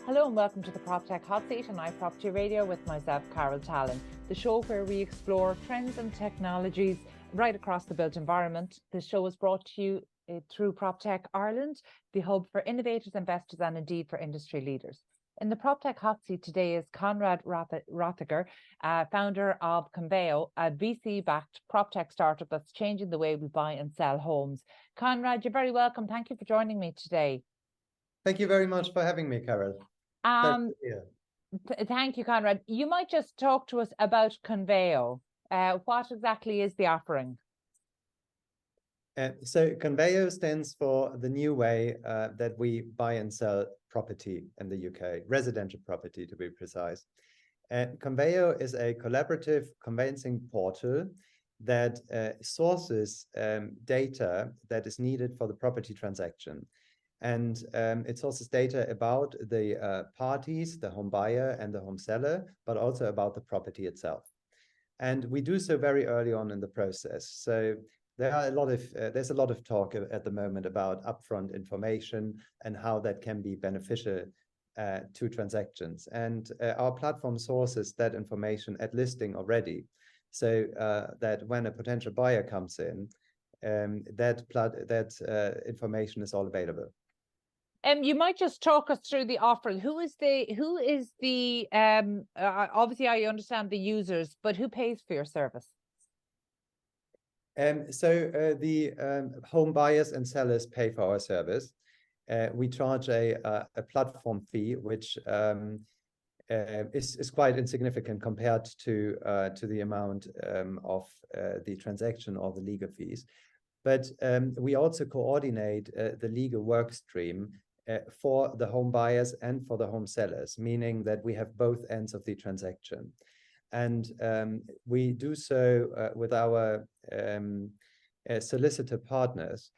Hello and welcome to the PropTech Hot Seat on iPropertyRadio with myself, Carol Tallon, the show where we explore trends and technologies right across the built environment. This show is brought to you through PropTech Ireland, the hub for innovators, investors and indeed for industry leaders. In the PropTech Hot Seat today is Conrad Rothiger, founder of Conveo, a VC-backed PropTech startup that's changing the way we buy and sell homes. Conrad, you're very welcome. Thank you for joining me today. Thank you very much for having me, Carol. Thank you, Conrad. You might just talk to us about Conveo. What exactly is the offering? So Conveo stands for the new way that we buy and sell property in the UK, residential property to be precise. Conveo is a collaborative conveyancing portal that sources data that is needed for the property transaction. And it sources data about the parties, the home buyer and the home seller, but also about the property itself. And we do so very early on in the process. So there's a lot of talk at the moment about upfront information and how that can be beneficial to transactions. And our platform sources that information at listing already, so that when a potential buyer comes in, that information is all available. You might just talk us through the offering. Who is the obviously I understand the users, but who pays for your service? So the home buyers and sellers pay for our service. We charge a platform fee, which is quite insignificant compared to the amount of the transaction or the legal fees. But we also coordinate the legal work stream for the home buyers and for the home sellers, meaning that we have both ends of the transaction. And we do so with our solicitor partners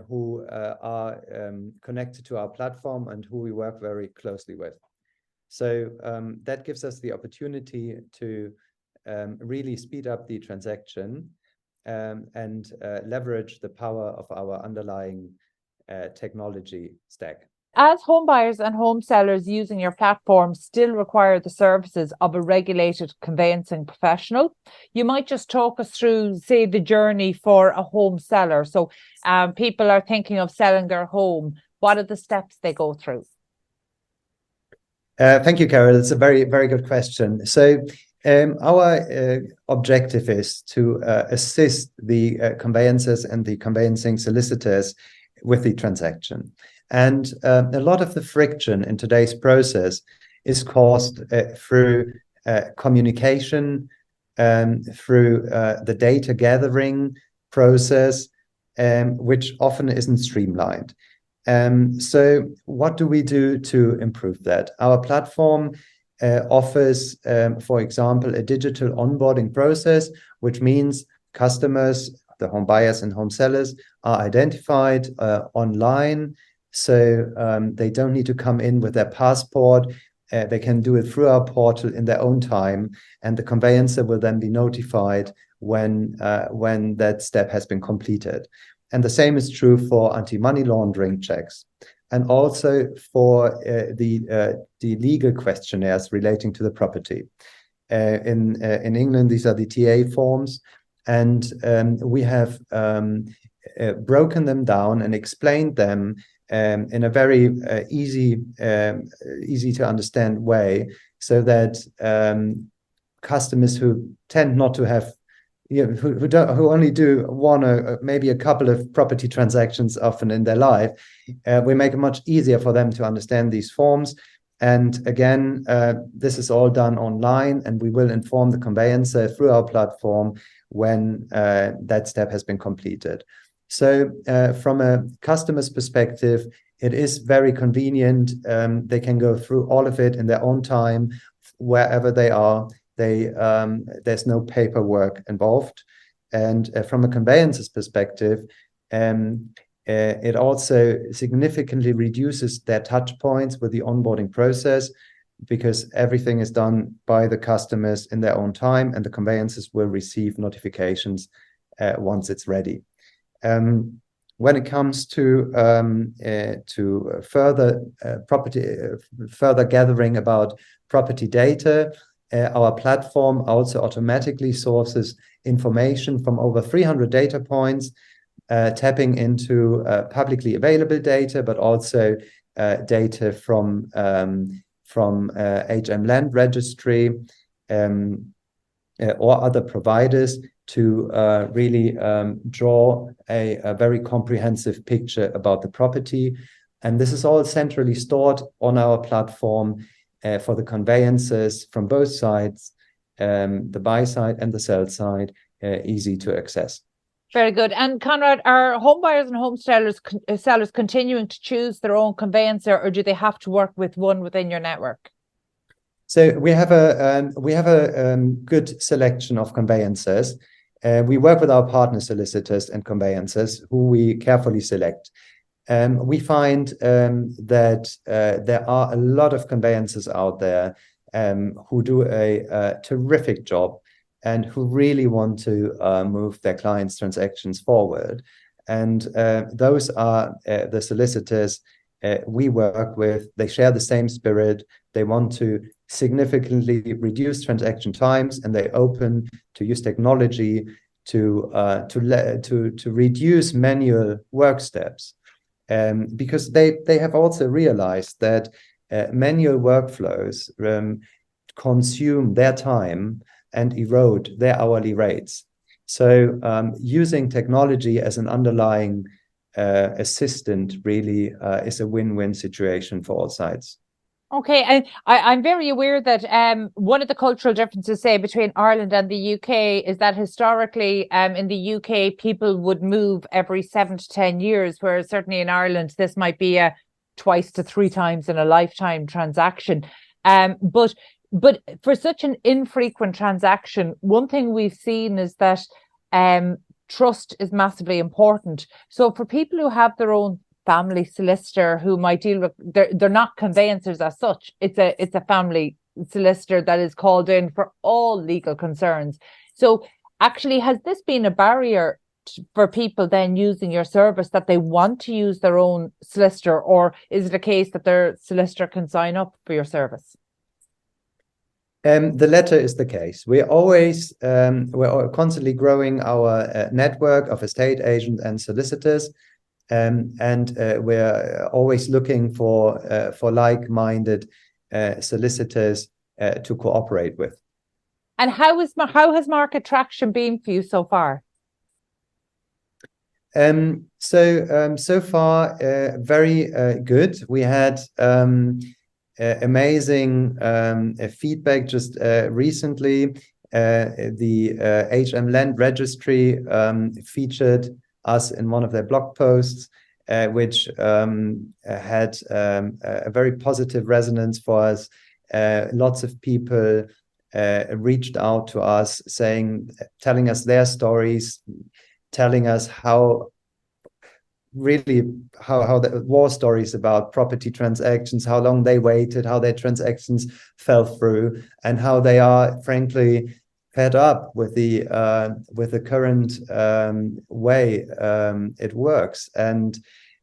who are connected to our platform and who we work very closely with. So that gives us the opportunity to really speed up the transaction and leverage the power of our underlying technology stack. As home buyers and home sellers using your platform still require the services of a regulated conveyancing professional, you might just talk us through, say, the journey for a home seller. So people are thinking of selling their home. What are the steps they go through? Thank you, Carol. It's a very, very good question. So our objective is to assist the conveyancers and the conveyancing solicitors with the transaction. And a lot of the friction in today's process is caused through communication, through the data gathering process, which often isn't streamlined. So what do we do to improve that? Our platform offers, for example, a digital onboarding process, which means customers, the home buyers and home sellers, are identified online. So they don't need to come in with their passport. They can do it through our portal in their own time, and the conveyancer will then be notified when that step has been completed. And the same is true for anti-money laundering checks, and also for the legal questionnaires relating to the property. In England, these are the TA forms, and we have broken them down and explained them in a very easy to understand way, so that customers who tend not to have, who only do one or maybe a couple of property transactions often in their life, we make it much easier for them to understand these forms. And again, this is all done online, and we will inform the conveyancer through our platform when that step has been completed. So from a customer's perspective, it is very convenient. They can go through all of it in their own time, wherever they are. There's no paperwork involved. And from a conveyancer's perspective, it also significantly reduces their touch points with the onboarding process, because everything is done by the customers in their own time, and the conveyancers will receive notifications once it's ready. when it comes to further further gathering about property data, our platform also automatically sources information from over 300 data points, tapping into publicly available data, but also data from HM Land Registry or other providers to really draw a very comprehensive picture about the property. And this is all centrally stored on our platform for the conveyances from both sides, the buy side and the sell side, easy to access. Very good. And Conrad, are home buyers and home sellers continuing to choose their own conveyancer, or do they have to work with one within your network? So we have a good selection of conveyancers. We work with our partner solicitors and conveyancers who we carefully select. We find that there are a lot of conveyancers out there who do a terrific job and who really want to move their clients' transactions forward. And those are the solicitors we work with. They share the same spirit. They want to significantly reduce transaction times, and they're open to use technology to reduce manual work steps. Because they have also realized that manual workflows consume their time and erode their hourly rates. So using technology as an underlying assistant really is a win-win situation for all sides. Okay, and I'm very aware that one of the cultural differences, say, between Ireland and the UK is that historically in the UK, people would move every 7 to 10 years, whereas certainly in Ireland, this might be a twice to 3 times in a lifetime transaction. But for such an infrequent transaction, one thing we've seen is that trust is massively important. So for people who have their own family solicitor who might deal with, they're not conveyancers as such. It's a family solicitor that is called in for all legal concerns. So actually, has this been a barrier for people then using your service, that they want to use their own solicitor, or is it a case that their solicitor can sign up for your service? The latter is the case. We're constantly growing our network of estate agents and solicitors. And we're always looking for like-minded solicitors to cooperate with. And how has market traction been for you so far? So far, very good. We had amazing feedback just recently. The HM Land Registry featured us in one of their blog posts, which had a very positive resonance for us. Lots of people reached out to us telling us their stories, telling us how the war stories about property transactions, how long they waited, how their transactions fell through, and how they are frankly fed up with the current way it works. And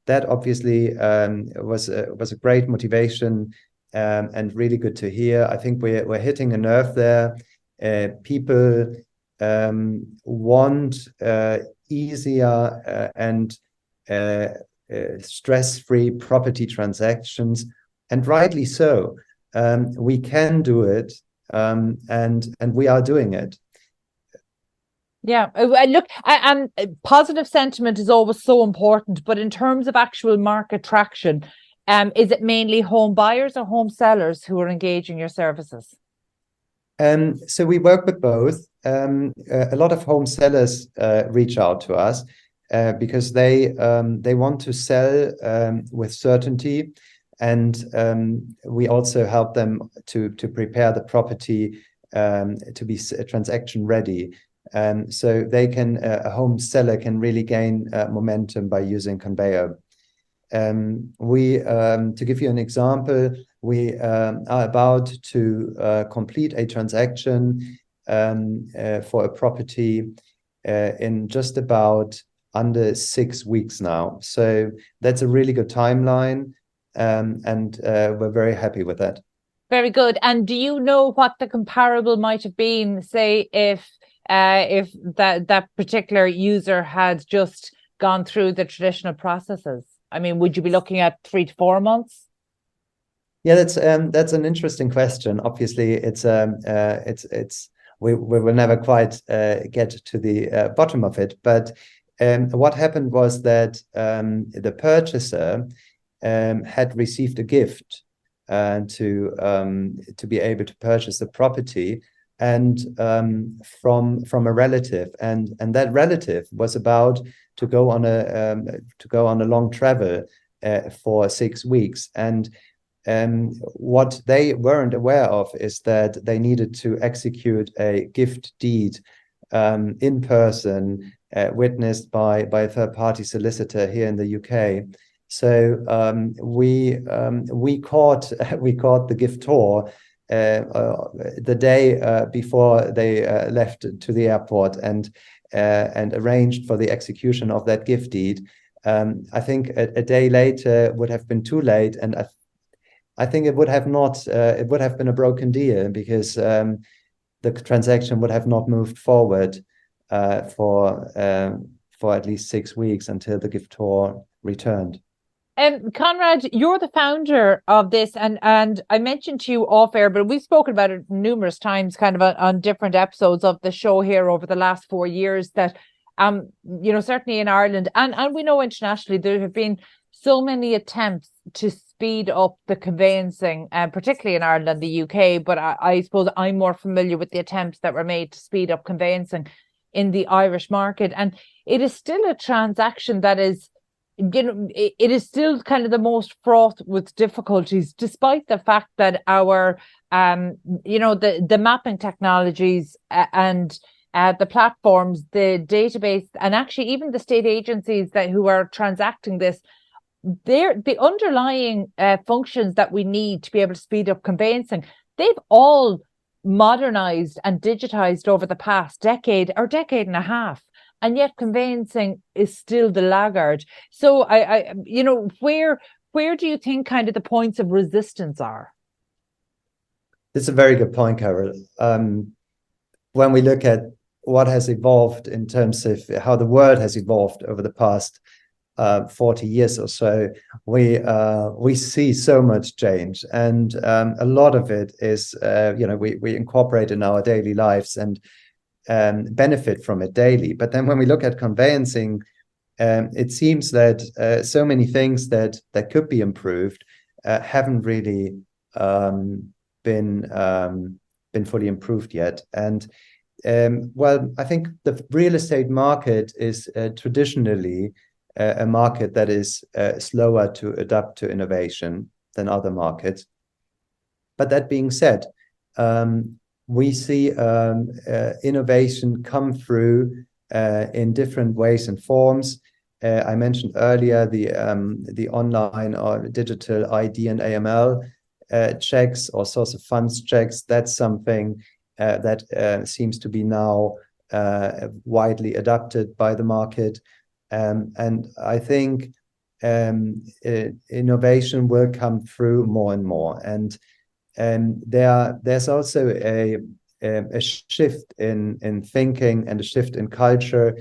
that obviously was a great motivation and really good to hear. I think we're hitting a nerve there. People want easier and stress-free property transactions, and rightly so. We can do it, and we are doing it. Yeah, look, and positive sentiment is always so important, but in terms of actual market traction, is it mainly home buyers or home sellers who are engaging your services? So we work with both. A lot of home sellers reach out to us because they want to sell with certainty, and we also help them to prepare the property to be transaction ready. So they can a home seller can really gain momentum by using Conveyor. To give you an example, we are about to complete a transaction for a property in just about under 6 weeks now. So that's a really good timeline, and we're very happy with that. Very good. And do you know what the comparable might have been, say, if that particular user had just gone through the traditional processes? I mean, would you be looking at 3 to 4 months? Yeah, that's an interesting question. Obviously, it's we will never quite get to the bottom of it. But what happened was that the purchaser had received a gift to be able to purchase the property, and from a relative, and that relative was about to go on a long travel for 6 weeks. And what they weren't aware of is that they needed to execute a gift deed in person, witnessed by a third-party solicitor here in the UK. So we caught the giftor the day before they left to the airport, and arranged for the execution of that gift deed. I think a day later would have been too late, and I think it would have been a broken deal, because the transaction would have not moved forward for at least 6 weeks until the giftor returned. Conrad, you're the founder of this, and I mentioned to you off air, but we've spoken about it numerous times, kind of on different episodes of the show here over the last 4 years, that certainly in Ireland and we know internationally, there have been so many attempts to speed up the conveyancing, particularly in Ireland and the UK. But I suppose I'm more familiar with the attempts that were made to speed up conveyancing in the Irish market, and it is still a transaction that is, it is still kind of the most fraught with difficulties, despite the fact that our, the mapping technologies and the platforms, the database, and actually even the state agencies who are transacting this, the underlying functions that we need to be able to speed up conveyancing, they've all modernized and digitized over the past decade or decade and a half. And yet conveyancing is still the laggard. So where do you think kind of the points of resistance are? It's a very good point, Carol. When we look at what has evolved in terms of how the world has evolved over the past 40 years or so, we see so much change, and a lot of it is we incorporate in our daily lives and benefit from it daily. But then when we look at conveyancing, it seems that so many things that could be improved haven't really been fully improved yet. And I think the real estate market is traditionally a market that is slower to adapt to innovation than other markets. But that being said, we see innovation come through in different ways and forms. I mentioned earlier the online or digital ID and AML checks, or source of funds checks. That's something that seems to be now widely adopted by the market. And I think innovation will come through more and more. And there's also a shift in thinking and a shift in culture.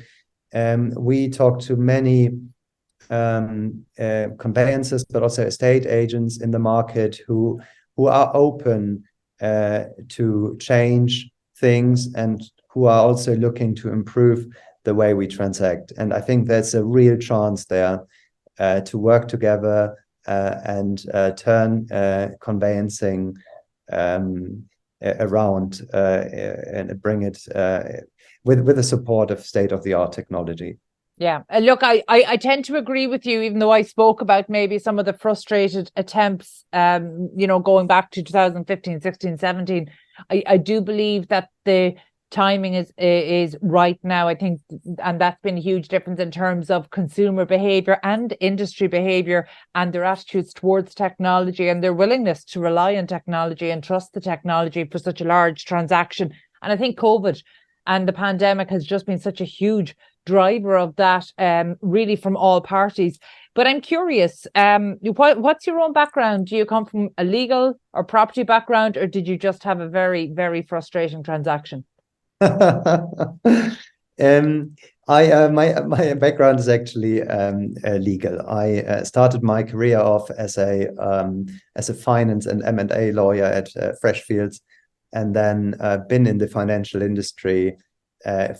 We talk to many conveyancers, but also estate agents in the market who are open to change things, and who are also looking to improve the way we transact. And I think there's a real chance there to work together and turn conveyancing around and bring it with the support of state-of-the-art technology. Yeah, look, I tend to agree with you, even though I spoke about maybe some of the frustrated attempts, going back to 2015, 16, 17. I do believe that the timing is right now, I think, and that's been a huge difference in terms of consumer behavior and industry behavior, and their attitudes towards technology, and their willingness to rely on technology and trust the technology for such a large transaction. And I think COVID and the pandemic has just been such a huge driver of that, really from all parties. But I'm curious, what's your own background? Do you come from a legal or property background, or did you just have a very, very frustrating transaction? My background is actually legal. I started my career off as a finance and M&A lawyer at Freshfields, and then been in the financial industry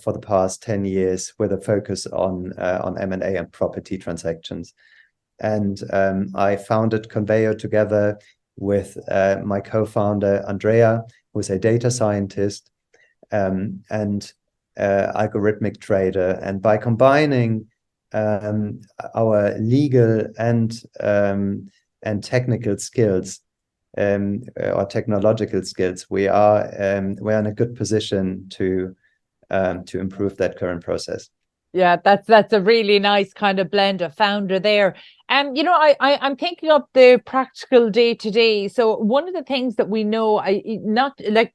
for the past 10 years with a focus on M&A and property transactions. And I founded Conveyor together with my co-founder Andrea, who's a data scientist and algorithmic trader. And by combining our legal and technical skills or technological skills, we're in a good position to improve that current process. Yeah, that's a really nice kind of blend of founder there. And I'm thinking of the practical day to day. So one of the things that we know,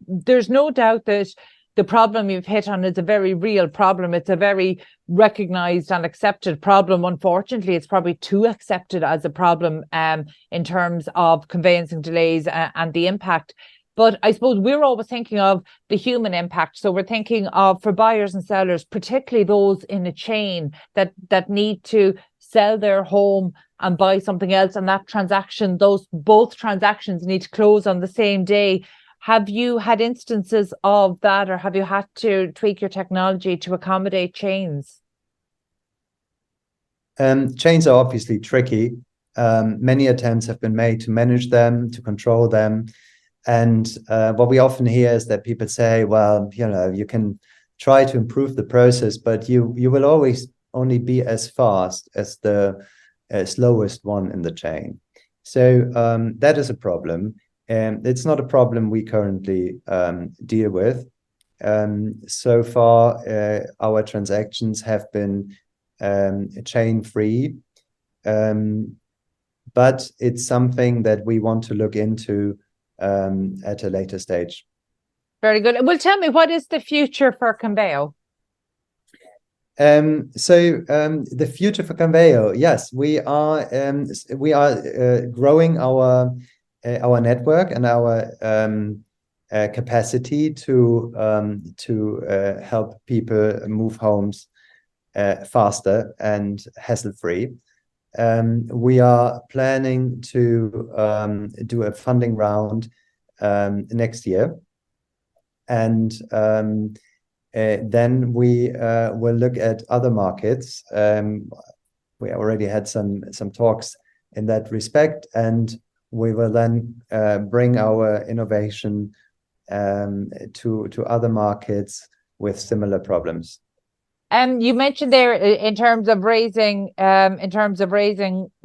there's no doubt that the problem you've hit on is a very real problem. It's a very recognized and accepted problem. Unfortunately, it's probably too accepted as a problem in terms of conveyancing delays and the impact. But I suppose we're always thinking of the human impact. So we're thinking of, for buyers and sellers, particularly those in a chain that need to sell their home and buy something else. And that transaction, both transactions need to close on the same day. Have you had instances of that, or have you had to tweak your technology to accommodate chains? Chains are obviously tricky. Many attempts have been made to manage them, to control them. And what we often hear is that people say, well, you can try to improve the process, but you will always only be as fast as the slowest one in the chain. So that is a problem. And it's not a problem we currently deal with. So far, our transactions have been chain-free, but it's something that we want to look into at a later stage. Very good. Well, tell me, what is the future for Conveyor? The future for Conveyor, yes, we are growing our network and our capacity to help people move homes faster and hassle-free. We are planning to do a funding round next year, and then we will look at other markets. We already had some talks in that respect, and we will then bring our innovation to other markets with similar problems. You mentioned there in terms of raising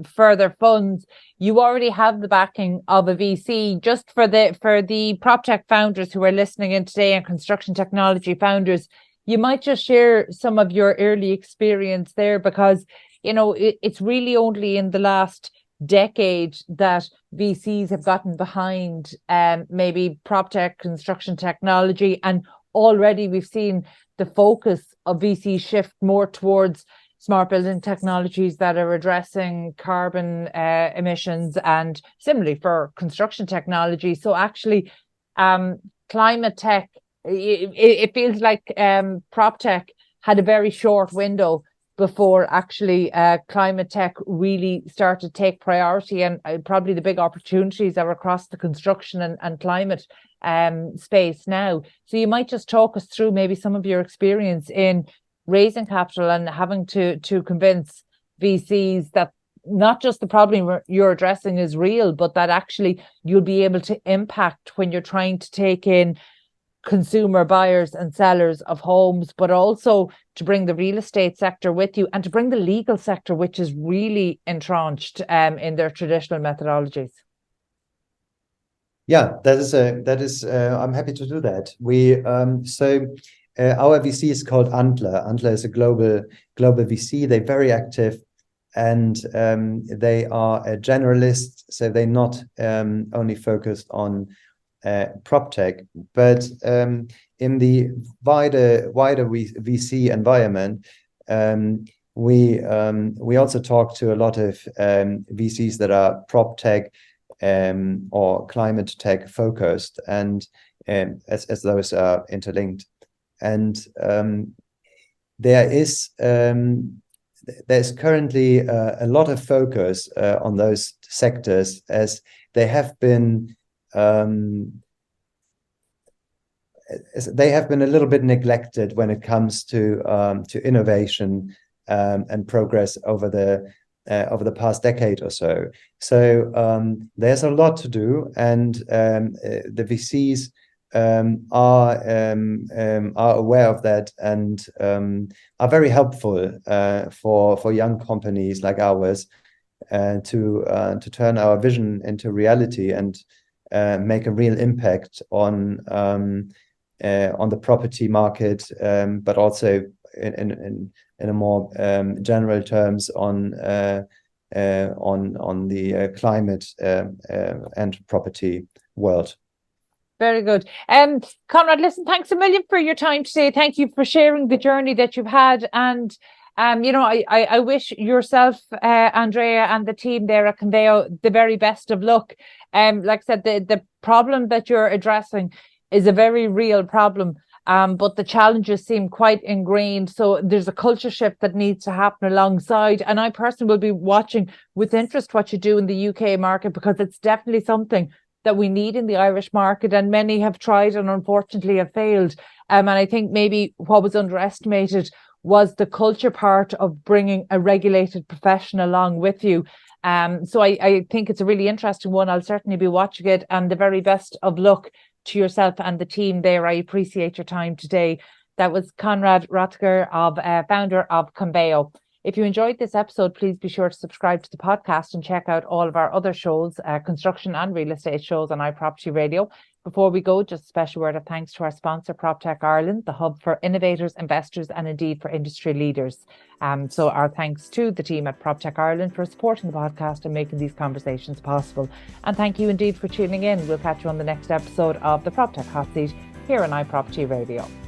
further funds, you already have the backing of a VC. Just for the PropTech founders who are listening in today, and construction technology founders, you might just share some of your early experience there, because it's really only in the last decade that VCs have gotten behind maybe PropTech, construction technology, and already we've seen the focus of VC shift more towards smart building technologies that are addressing carbon emissions, and similarly for construction technology. So actually, climate tech, it feels like PropTech had a very short window before actually climate tech really started to take priority, and probably the big opportunities are across the construction and climate space now. So you might just talk us through maybe some of your experience in raising capital and having to convince VCs that not just the problem you're addressing is real, but that actually you'll be able to impact when you're trying to take in consumer buyers and sellers of homes, but also to bring the real estate sector with you, and to bring the legal sector, which is really entrenched in their traditional methodologies. Yeah, that is. I'm happy to do that. Our VC is called Antler. Antler is a global VC. They're very active, and they are a generalist. So they're not only focused on PropTech, but in the wider VC environment, we also talk to a lot of VCs that are prop tech or climate tech focused, and as those are interlinked. And there's currently a lot of focus on those sectors, as they have been a little bit neglected when it comes to innovation and progress over the past decade or so. So there's a lot to do, and the VCs are aware of that, and are very helpful for young companies like ours to turn our vision into reality and make a real impact on the property market, but also in a more general terms on the climate and property world. Very good. Conrad, listen, thanks a million for your time today. Thank you for sharing the journey that you've had. And, I wish yourself, Andrea, and the team there at Conveo the very best of luck. Like I said, the problem that you're addressing is a very real problem, but the challenges seem quite ingrained. So there's a culture shift that needs to happen alongside. And I personally will be watching with interest what you do in the UK market, because it's definitely something that we need in the Irish market, and many have tried and unfortunately have failed. And I think maybe what was underestimated was the culture part of bringing a regulated profession along with you. So I think it's a really interesting one. I'll certainly be watching it, and the very best of luck to yourself and the team there. I appreciate your time today. That was Conrad Rottiger, founder of Conveo. If you enjoyed this episode, please be sure to subscribe to the podcast and check out all of our other shows, construction and real estate shows on iPropertyRadio. Before we go, just a special word of thanks to our sponsor, PropTech Ireland, the hub for innovators, investors, and indeed for industry leaders. So our thanks to the team at PropTech Ireland for supporting the podcast and making these conversations possible. And thank you indeed for tuning in. We'll catch you on the next episode of the PropTech Hot Seat here on iPropertyRadio.